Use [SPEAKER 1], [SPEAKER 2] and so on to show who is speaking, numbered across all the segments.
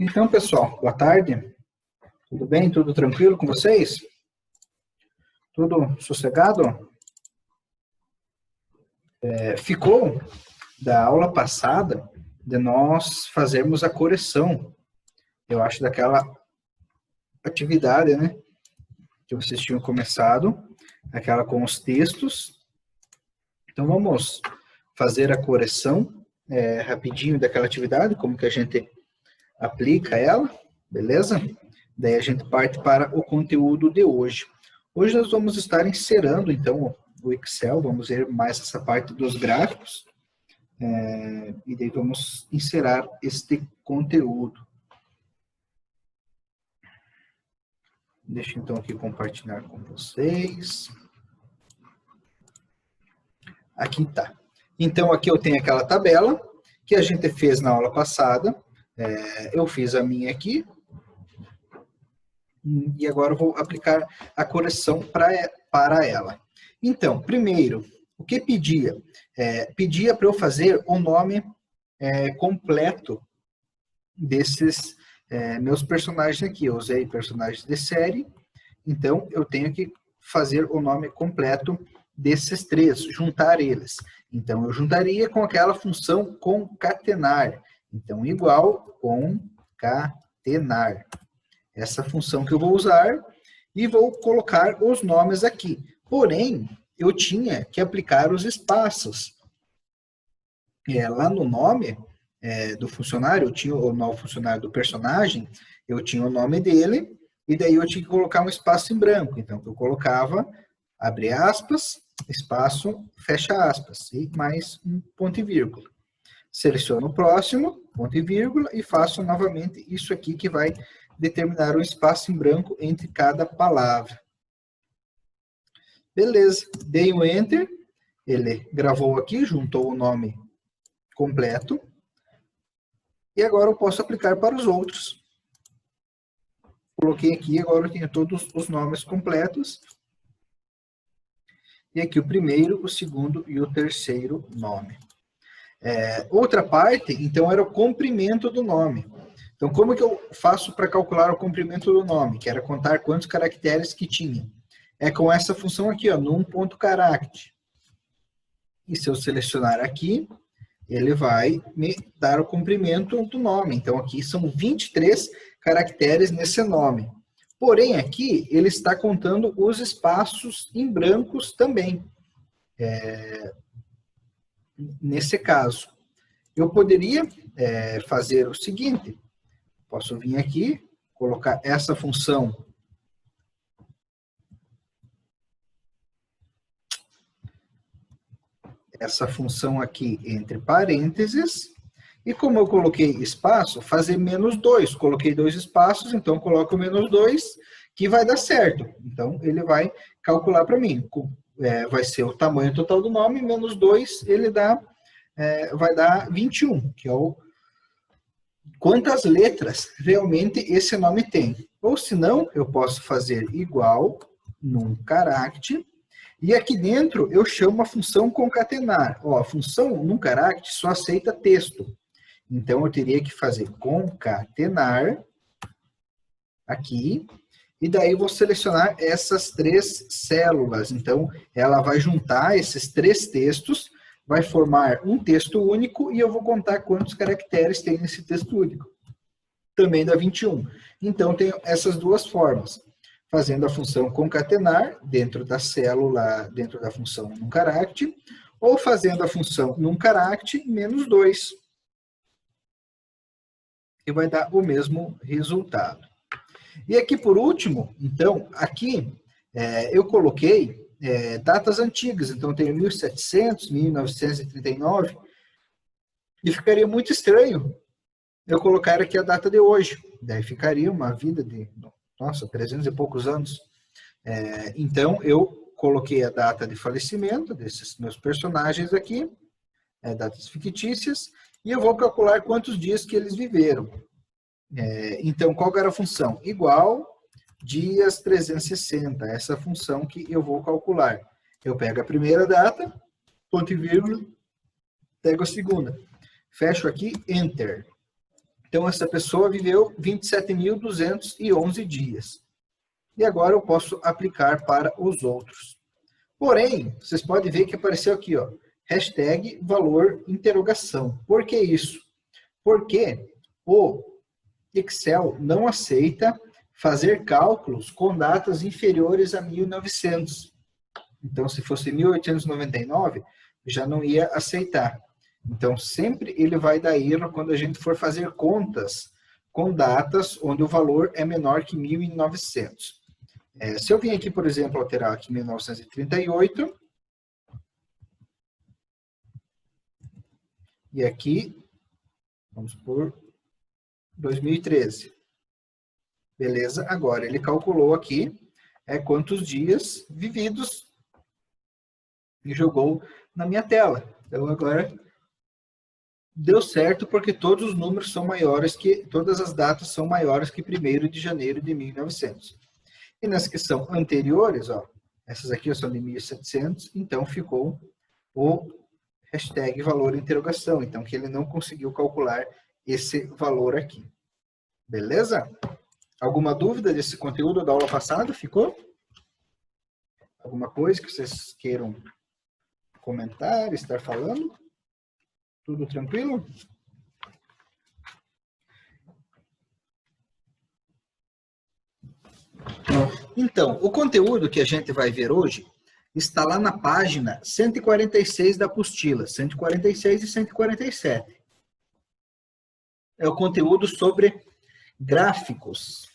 [SPEAKER 1] Então, pessoal, boa tarde. Tudo bem? Tudo tranquilo com vocês? Tudo sossegado? Ficou da aula passada de nós fazermos a correção, eu acho, daquela atividade, né? Que vocês tinham começado, aquela com os textos. Então, vamos fazer a correção rapidinho daquela atividade, como que a gente aplica ela, beleza? Daí a gente parte para o conteúdo de hoje. Hoje nós vamos estar inserando, então, o Excel, vamos ver mais essa parte dos gráficos, e daí vamos inserir este conteúdo. Deixa então aqui compartilhar com vocês. Aqui está. Então, aqui eu tenho aquela tabela que a gente fez na aula passada. Eu fiz a minha aqui. E agora eu vou aplicar a correção para ela. Então, primeiro, o que pedia? Pedia para eu fazer o nome completo desses meus personagens aqui. Eu usei personagens de série, então eu tenho que fazer o nome completo desses três, juntar eles. Então, eu juntaria com aquela função concatenar. Então, igual concatenar. Essa função que eu vou usar e vou colocar os nomes aqui. Porém, eu tinha que aplicar os espaços. Lá no nome do funcionário, eu tinha o nome funcionário do personagem, eu tinha o nome dele, e daí eu tinha que colocar um espaço em branco. Então, eu colocava, abre aspas, espaço, fecha aspas, e mais um ponto e vírgula. Seleciono o próximo, ponto e vírgula, e faço novamente isso aqui que vai determinar o espaço em branco entre cada palavra. Beleza, dei um Enter, ele gravou aqui, juntou o nome completo, e agora eu posso aplicar para os outros. Coloquei aqui, agora eu tenho todos os nomes completos, e aqui o primeiro, o segundo e o terceiro nome. Outra parte, então, era o comprimento do nome. Então, como que eu faço para calcular o comprimento do nome? Que era contar quantos caracteres que tinha. É com essa função aqui, ó, num.caractere. E se eu selecionar aqui, ele vai me dar o comprimento do nome. Então, aqui são 23 caracteres nesse nome. Porém, aqui, ele está contando os espaços em brancos também. Nesse caso, eu poderia fazer o seguinte. Posso vir aqui, colocar essa função aqui entre parênteses, e como eu coloquei espaço, fazer -2. Coloquei 2 espaços, então coloco -2, que vai dar certo. Então, ele vai calcular para mim. Vai ser o tamanho total do nome, -2, ele vai dar 21, que é quantas letras realmente esse nome tem. Ou se não, eu posso fazer igual num.caractere, e aqui dentro eu chamo a função concatenar. A função num.caractere só aceita texto. Então, eu teria que fazer concatenar aqui, e daí eu vou selecionar essas 3 células. Então, ela vai juntar esses 3 textos, vai formar um texto único, e eu vou contar quantos caracteres tem nesse texto único. Também dá 21. Então, tenho essas duas formas. Fazendo a função concatenar dentro da célula, dentro da função num.caractere, ou fazendo a função num.caractere -2. E vai dar o mesmo resultado. E aqui, por último, então, aqui eu coloquei datas antigas. Então, tenho 1700, 1939, e ficaria muito estranho eu colocar aqui a data de hoje. Daí ficaria uma vida de, 300 e poucos anos. Então, eu coloquei a data de falecimento desses meus personagens aqui, datas fictícias, e eu vou calcular quantos dias que eles viveram. Então, qual era a função? Igual dias 360, essa função que eu vou calcular. Eu pego a primeira data, ponto e vírgula, pego a segunda. Fecho aqui, Enter. Então, essa pessoa viveu 27.211 dias. E agora eu posso aplicar para os outros. Porém, vocês podem ver que apareceu aqui, ó, hashtag valor interrogação. Por que isso? Porque o Excel não aceita fazer cálculos com datas inferiores a 1900. Então, se fosse 1899, já não ia aceitar. Então, sempre ele vai dar erro quando a gente for fazer contas com datas onde o valor é menor que 1900. Se eu vim aqui, por exemplo, alterar aqui 1938, e aqui, vamos por 2013. Beleza? Agora, ele calculou aqui quantos dias vividos e jogou na minha tela. Então, agora, deu certo porque todos os números são maiores que, todas as datas são maiores que 1º de janeiro de 1900. E nas que são anteriores, ó, essas aqui são de 1700, então ficou o hashtag valor interrogação, então que ele não conseguiu calcular esse valor aqui. Beleza? Alguma dúvida desse conteúdo da aula passada? Ficou? Alguma coisa que vocês queiram comentar, estar falando? Tudo tranquilo? Então, o conteúdo que a gente vai ver hoje está lá na página 146 da apostila, 146 e 147. É o conteúdo sobre gráficos.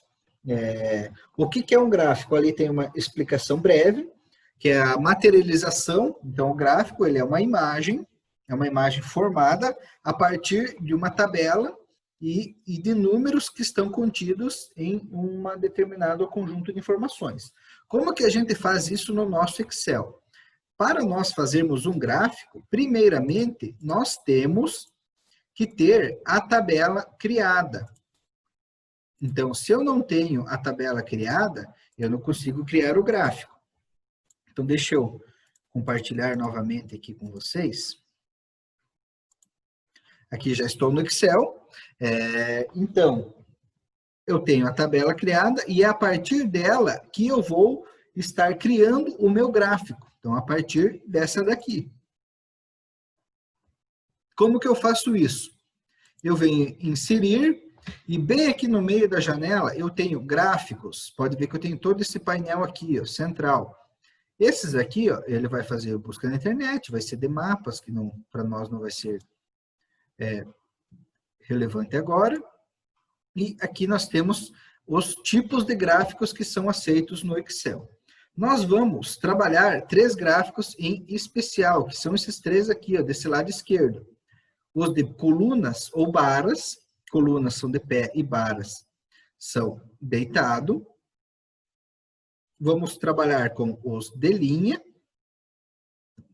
[SPEAKER 1] O que é um gráfico? Ali tem uma explicação breve, que é a materialização. Então, o gráfico ele é uma imagem formada a partir de uma tabela e de números que estão contidos em um determinado conjunto de informações. Como que a gente faz isso no nosso Excel? Para nós fazermos um gráfico, primeiramente, nós temos que ter a tabela criada. Então, se eu não tenho a tabela criada, eu não consigo criar o gráfico. Então, deixa eu compartilhar novamente aqui com vocês. Aqui já estou no Excel. Então, eu tenho a tabela criada e é a partir dela que eu vou estar criando o meu gráfico. Então, a partir dessa daqui. Como que eu faço isso? Eu venho inserir e bem aqui no meio da janela eu tenho gráficos. Pode ver que eu tenho todo esse painel aqui, ó, central. Esses aqui, ó, ele vai fazer busca na internet, vai ser de mapas, que para nós não vai ser relevante agora. E aqui nós temos os tipos de gráficos que são aceitos no Excel. Nós vamos trabalhar 3 gráficos em especial, que são esses 3 aqui, ó, desse lado esquerdo. Os de colunas ou barras, colunas são de pé e barras são deitado. Vamos trabalhar com os de linha,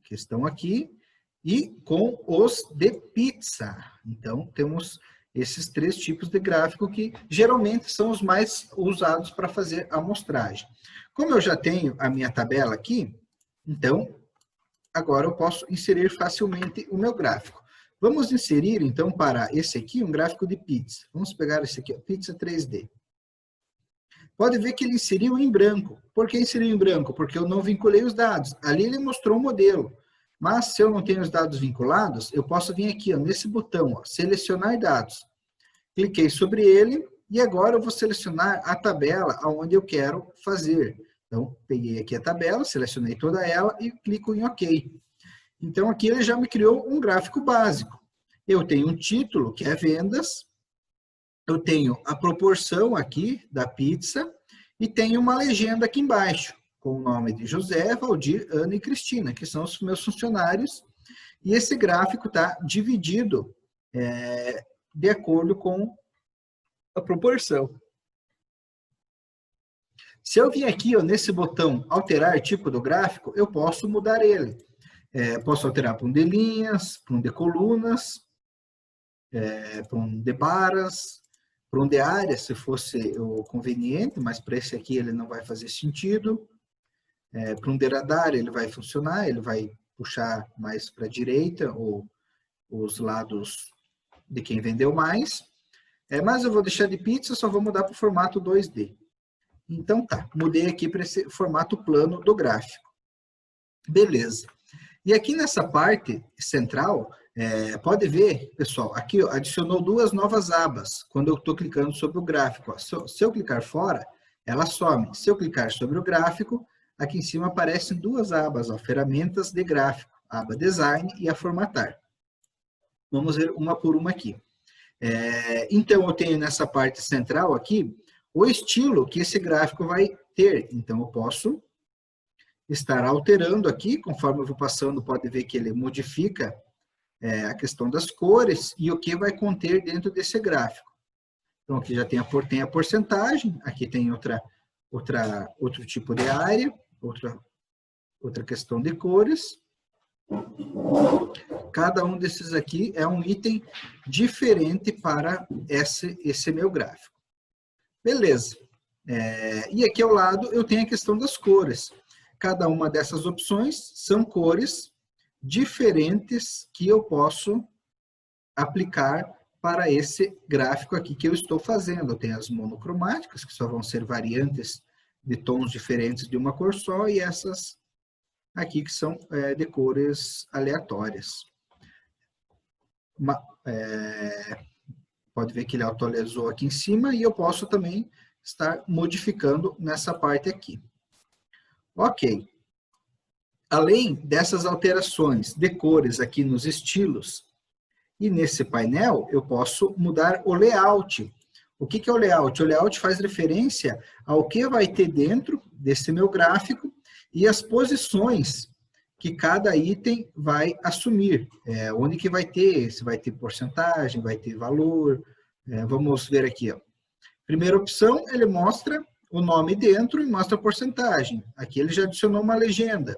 [SPEAKER 1] que estão aqui, e com os de pizza. Então, temos esses 3 tipos de gráfico que geralmente são os mais usados para fazer a amostragem. Como eu já tenho a minha tabela aqui, então, agora eu posso inserir facilmente o meu gráfico. Vamos inserir, então, para esse aqui, um gráfico de pizza. Vamos pegar esse aqui, ó, pizza 3D. Pode ver que ele inseriu em branco. Por que inseriu em branco? Porque eu não vinculei os dados. Ali ele mostrou o modelo. Mas, se eu não tenho os dados vinculados, eu posso vir aqui, ó, nesse botão, ó, selecionar dados. Cliquei sobre ele e agora eu vou selecionar a tabela onde eu quero fazer. Então, peguei aqui a tabela, selecionei toda ela e clico em OK. Então, aqui ele já me criou um gráfico básico. Eu tenho um título, que é vendas. Eu tenho a proporção aqui da pizza e tenho uma legenda aqui embaixo, com o nome de José, Valdir, Ana e Cristina, que são os meus funcionários. E esse gráfico está dividido de acordo com a proporção. Se eu vir aqui, ó, nesse botão alterar tipo do gráfico, eu posso mudar ele. Posso alterar para um de linhas, para um de colunas, para um de barras, para um de área, se fosse o conveniente, mas para esse aqui ele não vai fazer sentido. Para um de radar ele vai funcionar, ele vai puxar mais para a direita ou os lados de quem vendeu mais. Mas eu vou deixar de pizza, só vou mudar para o formato 2D. Então tá, mudei aqui para esse formato plano do gráfico. Beleza. E aqui nessa parte central, pode ver, pessoal, aqui ó, adicionou duas novas abas, quando eu estou clicando sobre o gráfico. Ó. Se eu clicar fora, ela some. Se eu clicar sobre o gráfico, aqui em cima aparecem duas abas, ó, ferramentas de gráfico, a aba Design e a Formatar. Vamos ver uma por uma aqui. Então, eu tenho nessa parte central aqui, o estilo que esse gráfico vai ter. Então, eu posso estar alterando aqui, conforme eu vou passando, pode ver que ele modifica a questão das cores e o que vai conter dentro desse gráfico. Então, aqui já tem a porcentagem, aqui tem outro tipo de área, outra questão de cores. Cada um desses aqui é um item diferente para esse meu gráfico. Beleza. E aqui ao lado eu tenho a questão das cores. Cada uma dessas opções são cores diferentes que eu posso aplicar para esse gráfico aqui que eu estou fazendo. Eu tenho as monocromáticas, que só vão ser variantes de tons diferentes de uma cor só, e essas aqui que são de cores aleatórias. Pode ver que ele atualizou aqui em cima, e eu posso também estar modificando nessa parte aqui. Ok. Além dessas alterações de cores aqui nos estilos, e nesse painel eu posso mudar o layout. O que é o layout? O layout faz referência ao que vai ter dentro desse meu gráfico e as posições que cada item vai assumir. Onde que vai ter, se vai ter porcentagem, vai ter valor. Vamos ver aqui. Ó. Primeira opção, ele mostra o nome dentro e mostra a porcentagem. Aqui ele já adicionou uma legenda.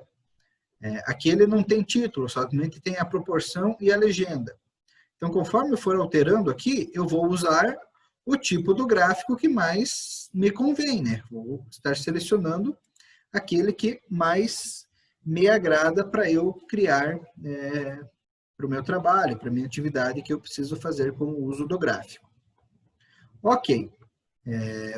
[SPEAKER 1] Aqui ele não tem título, somente tem a proporção e a legenda. Então, conforme eu for alterando aqui, eu vou usar o tipo do gráfico que mais me convém, né? Vou estar selecionando aquele que mais me agrada para eu criar para o meu trabalho, para a minha atividade que eu preciso fazer com o uso do gráfico. Ok.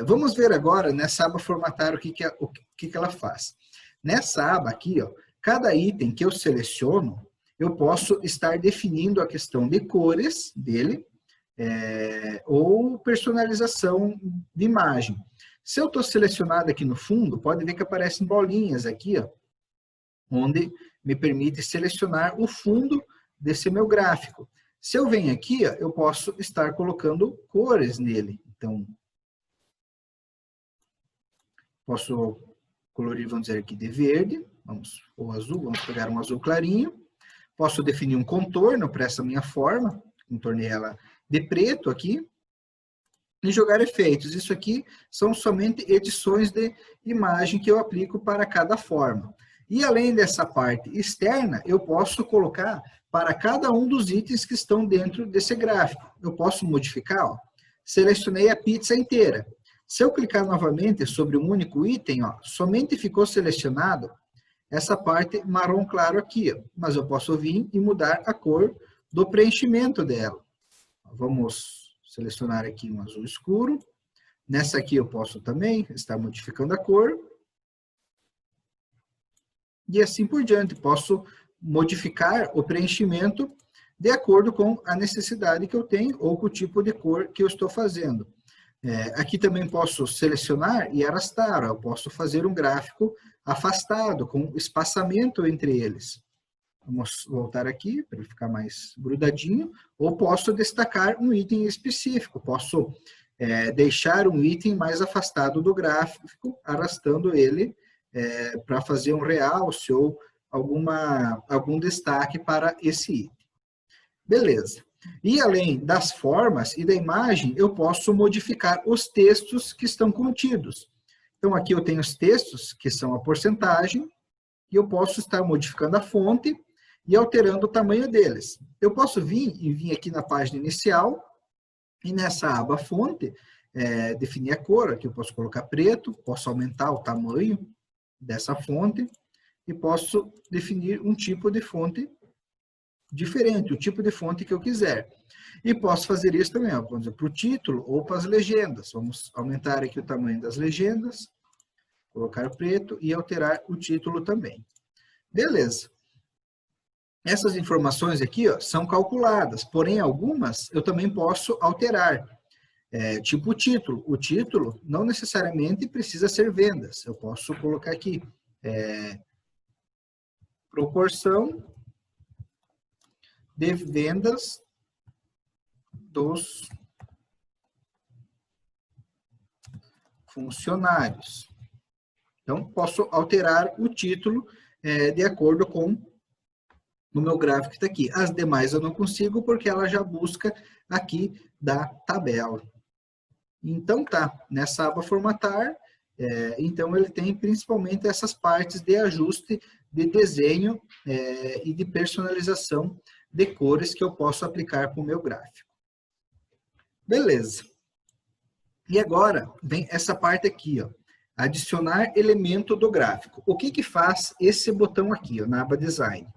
[SPEAKER 1] Vamos ver agora nessa aba formatar o que ela faz. Nessa aba aqui, ó, cada item que eu seleciono, eu posso estar definindo a questão de cores dele ou personalização de imagem. Se eu estou selecionado aqui no fundo, pode ver que aparecem bolinhas aqui, ó, onde me permite selecionar o fundo desse meu gráfico. Se eu venho aqui, ó, eu posso estar colocando cores nele. Então, posso colorir, vamos dizer aqui, de verde, ou azul, vamos pegar um azul clarinho. Posso definir um contorno para essa minha forma, contornei ela de preto aqui, e jogar efeitos. Isso aqui são somente edições de imagem que eu aplico para cada forma. E além dessa parte externa, eu posso colocar para cada um dos itens que estão dentro desse gráfico. Eu posso modificar, ó, selecionei a pizza inteira. Se eu clicar novamente sobre um único item, ó, somente ficou selecionado essa parte marrom claro aqui, ó, mas eu posso vir e mudar a cor do preenchimento dela. Vamos selecionar aqui um azul escuro. Nessa aqui eu posso também estar modificando a cor. E assim por diante, posso modificar o preenchimento de acordo com a necessidade que eu tenho ou com o tipo de cor que eu estou fazendo. Aqui também posso selecionar e arrastar, eu posso fazer um gráfico afastado, com espaçamento entre eles. Vamos voltar aqui para ele ficar mais grudadinho, ou posso destacar um item específico, posso deixar um item mais afastado do gráfico, arrastando ele para fazer um realce ou algum destaque para esse item. Beleza. E além das formas e da imagem, eu posso modificar os textos que estão contidos. Então, aqui eu tenho os textos, que são a porcentagem, e eu posso estar modificando a fonte e alterando o tamanho deles. Eu posso vir aqui na página inicial, e nessa aba fonte, definir a cor. Aqui eu posso colocar preto, posso aumentar o tamanho dessa fonte, e posso definir um tipo de fonte diferente, o tipo de fonte que eu quiser. E posso fazer isso também, por exemplo, para o título ou para as legendas. Vamos aumentar aqui o tamanho das legendas, colocar preto e alterar o título também. Beleza. Essas informações aqui ó, são calculadas, porém algumas eu também posso alterar. Tipo o título. O título não necessariamente precisa ser vendas. Eu posso colocar aqui proporção de vendas dos funcionários. Então, posso alterar o título de acordo com o meu gráfico que está aqui. As demais eu não consigo porque ela já busca aqui da tabela. Então, tá, nessa aba formatar, então ele tem principalmente essas partes de ajuste de desenho e de personalização de cores que eu posso aplicar para o meu gráfico. Beleza. E agora vem essa parte aqui, ó, adicionar elemento do gráfico. O que que faz esse botão aqui, ó, na aba Design?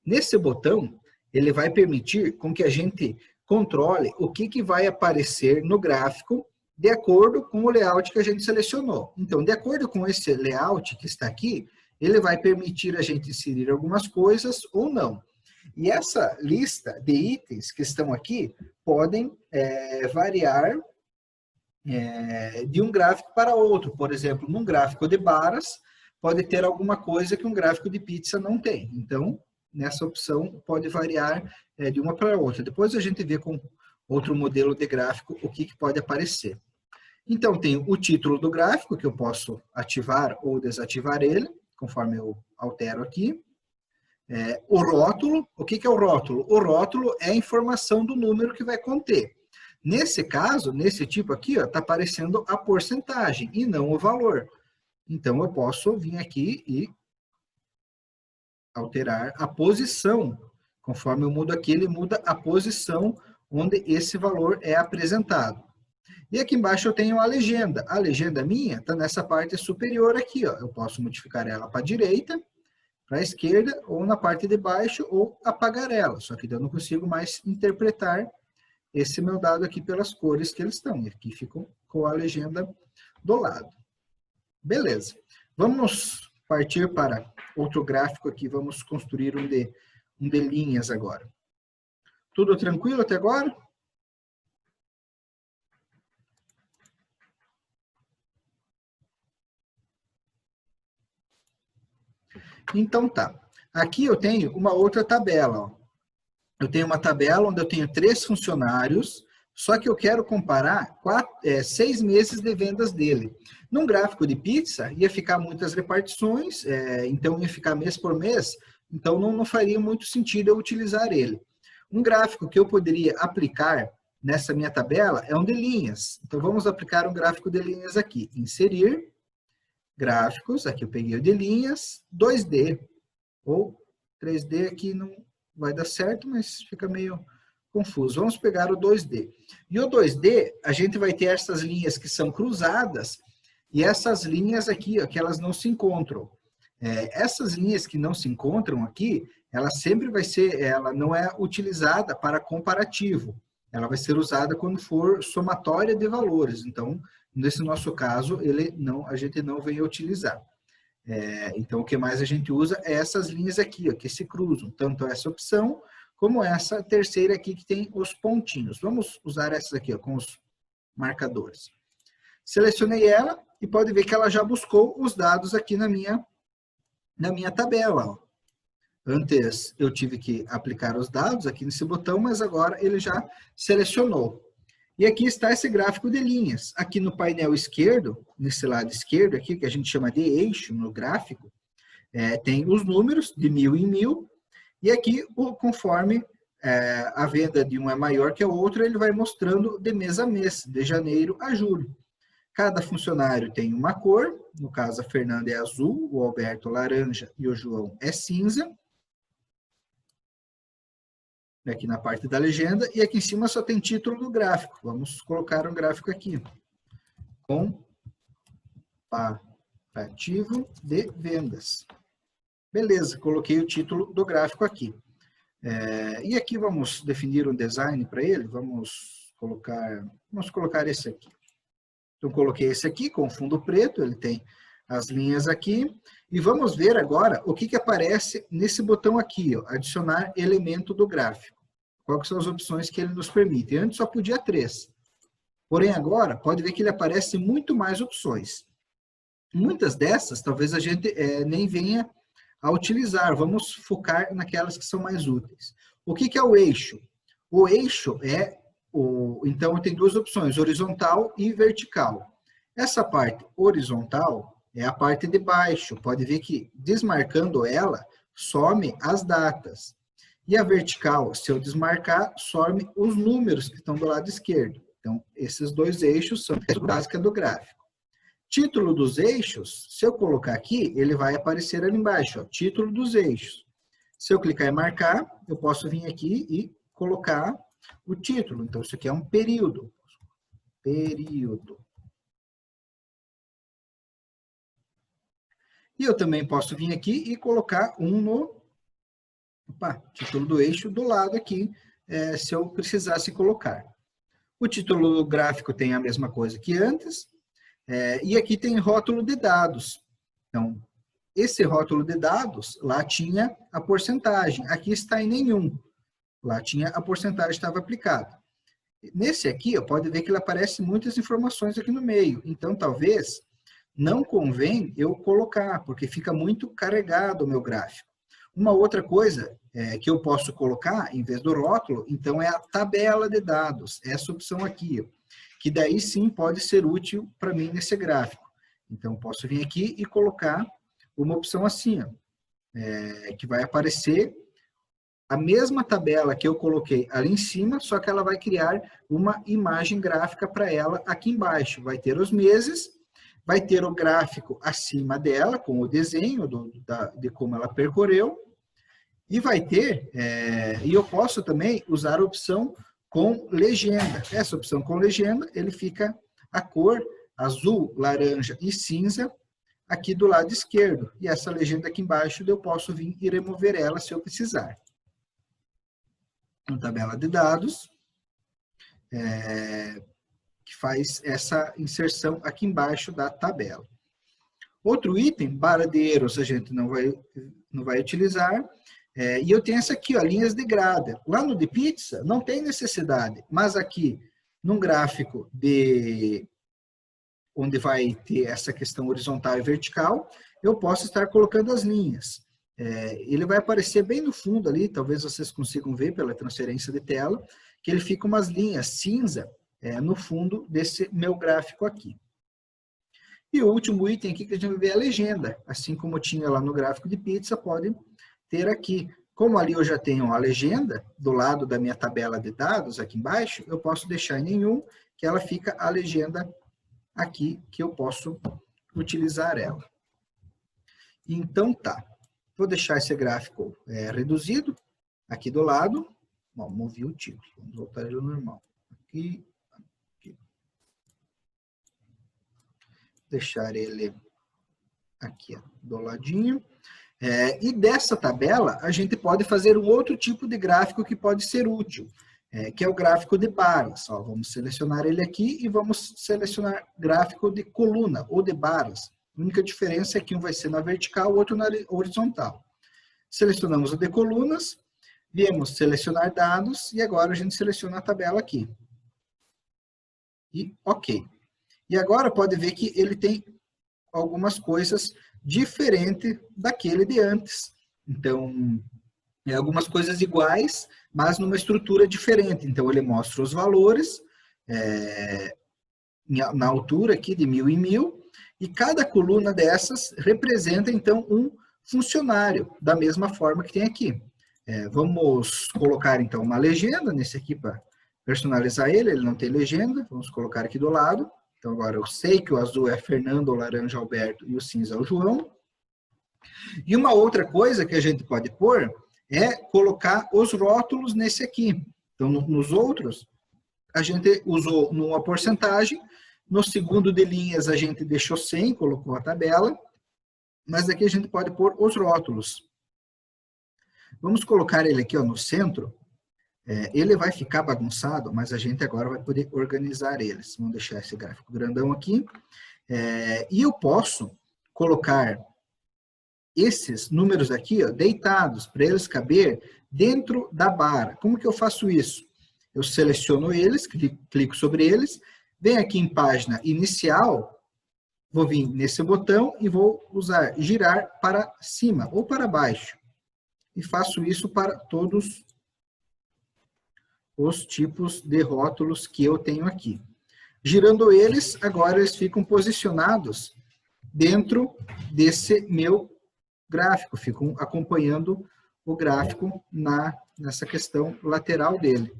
[SPEAKER 1] Nesse botão, ele vai permitir com que a gente controle o que que vai aparecer no gráfico de acordo com o layout que a gente selecionou. Então, de acordo com esse layout que está aqui, ele vai permitir a gente inserir algumas coisas ou não. E essa lista de itens que estão aqui podem variar de um gráfico para outro. Por exemplo, num gráfico de barras, pode ter alguma coisa que um gráfico de pizza não tem. Então, nessa opção, pode variar de uma para outra. Depois a gente vê com outro modelo de gráfico o que pode aparecer. Então, tem o título do gráfico, que eu posso ativar ou desativar ele, conforme eu altero aqui. O rótulo, o que é o rótulo? O rótulo é a informação do número que vai conter. Nesse caso, nesse tipo aqui, está aparecendo a porcentagem e não o valor. Então, eu posso vir aqui e alterar a posição. Conforme eu mudo aqui, ele muda a posição onde esse valor é apresentado. E aqui embaixo eu tenho a legenda. A legenda minha está nessa parte superior aqui, ó. Eu posso modificar ela para a direita, para a esquerda, ou na parte de baixo, ou apagar ela. Só que eu não consigo mais interpretar esse meu dado aqui pelas cores que eles estão. E aqui ficam com a legenda do lado. Beleza. Vamos partir para outro gráfico aqui. Vamos construir um de linhas agora. Tudo tranquilo até agora? Então tá. Aqui eu tenho uma outra tabela. Ó. Eu tenho uma tabela onde eu tenho 3 funcionários, só que eu quero comparar 6 meses de vendas dele. Num gráfico de pizza, ia ficar muitas repartições, então ia ficar mês por mês, então não faria muito sentido eu utilizar ele. Um gráfico que eu poderia aplicar nessa minha tabela é um de linhas. Então vamos aplicar um gráfico de linhas aqui. Inserir, gráficos, aqui eu peguei o de linhas, 2D, ou 3D aqui não vai dar certo, mas fica meio confuso. Vamos pegar o 2D. E o 2D, a gente vai ter essas linhas que são cruzadas, e essas linhas aqui, ó, que elas não se encontram. Essas linhas que não se encontram aqui, ela sempre vai ser, ela não é utilizada para comparativo. Ela vai ser usada quando for somatória de valores. Então, nesse nosso caso, a gente não vem utilizar. Então, o que mais a gente usa é essas linhas aqui, ó, que se cruzam. Tanto essa opção, como essa terceira aqui, que tem os pontinhos. Vamos usar essas aqui, ó, com os marcadores. Selecionei ela e pode ver que ela já buscou os dados aqui na minha tabela. Ó. Antes eu tive que aplicar os dados aqui nesse botão, mas agora ele já selecionou. E aqui está esse gráfico de linhas. Aqui no painel esquerdo, nesse lado esquerdo aqui, que a gente chama de eixo no gráfico, tem os números de 1000 em 1000, e aqui, conforme a venda de um é maior que o outro, ele vai mostrando de mês a mês, de janeiro a julho. Cada funcionário tem uma cor, no caso a Fernanda é azul, o Alberto laranja e o João é cinza. Aqui na parte da legenda, e aqui em cima só tem título do gráfico. Vamos colocar um gráfico aqui. Comparativo de vendas. Beleza, coloquei o título do gráfico aqui. E aqui vamos definir um design para ele, vamos colocar esse aqui. Então, coloquei esse aqui com fundo preto, ele tem as linhas aqui, e vamos ver agora o que aparece nesse botão aqui, ó, adicionar elemento do gráfico. Quais são as opções que ele nos permite? Antes só podia 3. Porém, agora, pode ver que ele aparece muito mais opções. Muitas dessas, talvez a gente nem venha a utilizar. Vamos focar naquelas que são mais úteis. O que é o eixo? O eixo então, tem duas opções, horizontal e vertical. Essa parte horizontal é a parte de baixo. Pode ver que, desmarcando ela, some as datas. E a vertical, se eu desmarcar, some os números que estão do lado esquerdo. Então, esses dois eixos são a básica do gráfico. Título dos eixos, se eu colocar aqui, ele vai aparecer ali embaixo, ó, título dos eixos. Se eu clicar em marcar, eu posso vir aqui e colocar o título. Então, isso aqui é um período. Período. E eu também posso vir aqui e colocar um no título do eixo do lado aqui, se eu precisasse colocar. O título do gráfico tem a mesma coisa que antes. E aqui tem rótulo de dados. Então, esse rótulo de dados, lá tinha a porcentagem. Aqui está em nenhum. Lá tinha a porcentagem que estava aplicada. Nesse aqui, pode ver que ele aparece muitas informações aqui no meio. Então, talvez, não convém eu colocar, porque fica muito carregado o meu gráfico. Uma outra coisa que eu posso colocar, em vez do rótulo, então é a tabela de dados. Essa opção aqui, ó, que daí sim pode ser útil para mim nesse gráfico. Então, posso vir aqui e colocar uma opção assim, ó, que vai aparecer a mesma tabela que eu coloquei ali em cima, só que ela vai criar uma imagem gráfica para ela aqui embaixo. Vai ter os meses, vai ter o gráfico acima dela, com o desenho de como ela percorreu, e vai ter, e eu posso também usar a opção com legenda. Essa opção com legenda, ele fica a cor azul, laranja e cinza aqui do lado esquerdo. E essa legenda aqui embaixo, eu posso vir e remover ela se eu precisar. Uma tabela de dados, que faz essa inserção aqui embaixo da tabela. Outro item, barra de erros, a gente não vai utilizar. E eu tenho essa aqui, ó, linhas de grada. Lá no de pizza, não tem necessidade, mas aqui, num gráfico onde vai ter essa questão horizontal e vertical, eu posso estar colocando as linhas. Ele vai aparecer bem no fundo ali, talvez vocês consigam ver pela transferência de tela, que ele fica umas linhas cinza no fundo desse meu gráfico aqui. E o último item aqui que a gente vai ver é a legenda. Assim como tinha lá no gráfico de pizza, pode ter aqui. Como ali eu já tenho a legenda do lado da minha tabela de dados aqui embaixo, eu posso deixar em nenhum, que ela fica a legenda aqui, que eu posso utilizar ela. Então tá. Vou deixar esse gráfico reduzido aqui do lado. Bom, movi o título. Vamos voltar ele ao normal. Aqui. Deixar ele aqui, ó, do ladinho. E dessa tabela, a gente pode fazer um outro tipo de gráfico que pode ser útil, que é o gráfico de barras. Ó, vamos selecionar ele aqui e vamos selecionar gráfico de coluna ou de barras. A única diferença é que um vai ser na vertical, o outro na horizontal. Selecionamos o de colunas, viemos selecionar dados e agora a gente seleciona a tabela aqui. E ok. E agora pode ver que ele tem algumas coisas diferentes daquele de antes. Então, algumas coisas iguais, mas numa estrutura diferente. Então, ele mostra os valores na altura aqui de 1000 em 1000, e cada coluna dessas representa, então, um funcionário, da mesma forma que tem aqui. Vamos colocar, então, uma legenda nesse aqui para personalizar ele não tem legenda, vamos colocar aqui do lado. Então, agora eu sei que o azul é Fernando, o laranja Alberto e o cinza é o João. E uma outra coisa que a gente pode pôr é colocar os rótulos nesse aqui. Então, nos outros, a gente usou numa porcentagem, no segundo de linhas a gente deixou 100, colocou a tabela, mas aqui a gente pode pôr os rótulos. Vamos colocar ele aqui, ó, no centro. Ele vai ficar bagunçado, mas a gente agora vai poder organizar eles. Vamos deixar esse gráfico grandão aqui. E eu posso colocar esses números aqui, ó, deitados, para eles caber dentro da barra. Como que eu faço isso? Eu seleciono eles, clico sobre eles, venho aqui em página inicial, vou vir nesse botão e vou usar girar para cima ou para baixo. E faço isso para todos os tipos de rótulos que eu tenho aqui. Girando eles, agora eles ficam posicionados dentro desse meu gráfico, ficam acompanhando o gráfico nessa questão lateral dele.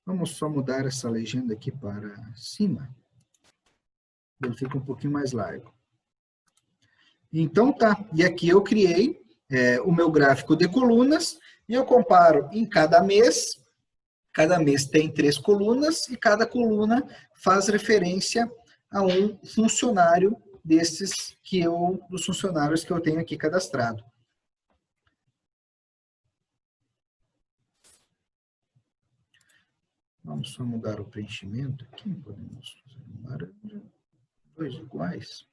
[SPEAKER 1] Vamos só mudar essa legenda aqui para cima. Ele fica um pouquinho mais largo. Então tá, e aqui eu criei o meu gráfico de colunas e eu comparo em cada mês tem 3 colunas e cada coluna faz referência a um funcionário dos funcionários que eu tenho aqui cadastrado. Vamos só mudar o preenchimento aqui, podemos fazer um laranja, 2 iguais.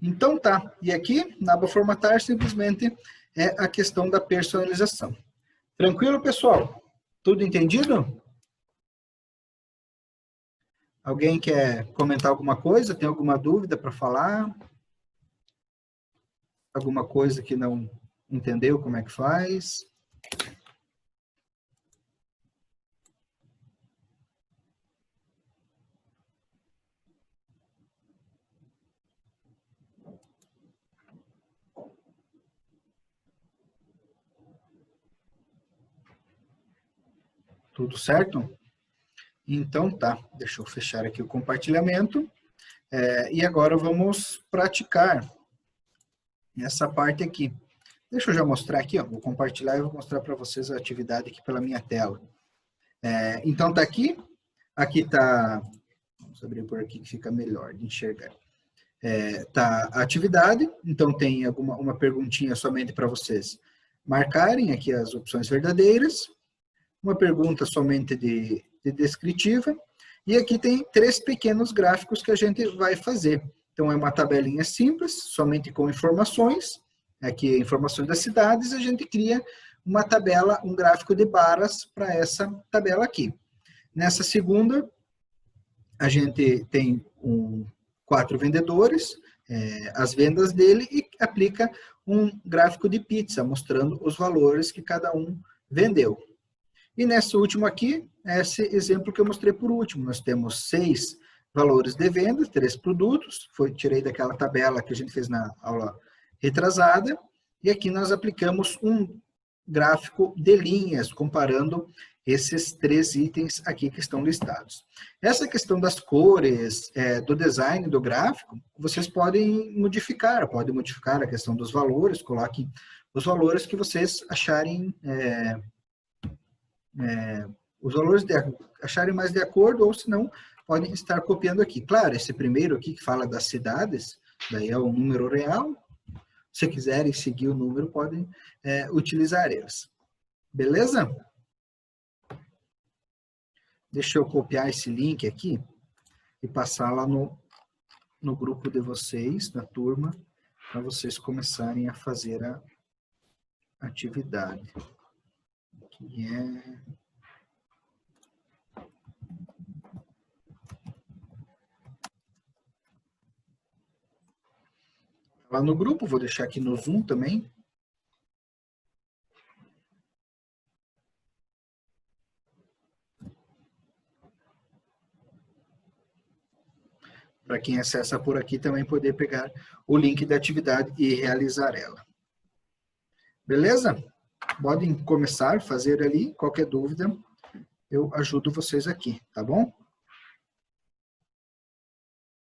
[SPEAKER 1] Então tá, e aqui na aba formatar simplesmente é a questão da personalização. Tranquilo, pessoal? Tudo entendido? Alguém quer comentar alguma coisa? Tem alguma dúvida para falar? Alguma coisa que não entendeu como é que faz? Tudo certo? Então tá, deixa eu fechar aqui o compartilhamento. E agora vamos praticar essa parte aqui. Deixa eu já mostrar aqui, ó, vou compartilhar e vou mostrar para vocês a atividade aqui pela minha tela. Então tá aqui tá, vamos abrir por aqui que fica melhor de enxergar. Tá a atividade, então tem uma perguntinha somente para vocês marcarem aqui as opções verdadeiras, uma pergunta somente de descritiva, e aqui tem 3 pequenos gráficos que a gente vai fazer. Então, é uma tabelinha simples, somente com informações, aqui informações das cidades, a gente cria uma tabela, um gráfico de barras para essa tabela aqui. Nessa segunda, a gente tem 4 vendedores, as vendas dele, e aplica um gráfico de pizza, mostrando os valores que cada um vendeu. E nessa última aqui, esse exemplo que eu mostrei por último, nós temos 6 valores de venda, 3 produtos, tirei daquela tabela que a gente fez na aula retrasada, e aqui nós aplicamos um gráfico de linhas, comparando esses 3 itens aqui que estão listados. Essa questão das cores, do design do gráfico, vocês podem modificar a questão dos valores, coloquem os valores que vocês acharem, os valores acharem mais de acordo, ou se não, podem estar copiando aqui. Claro, esse primeiro aqui que fala das cidades, daí é o número real. Se quiserem seguir o número, podem utilizar eles. Beleza? Deixa eu copiar esse link aqui e passar lá no grupo de vocês, na turma, para vocês começarem a fazer a atividade. Que é... lá no grupo, vou deixar aqui no Zoom também. Para quem acessa por aqui também poder pegar o link da atividade e realizar ela. Beleza? Podem começar a fazer ali, qualquer dúvida, eu ajudo vocês aqui, tá bom?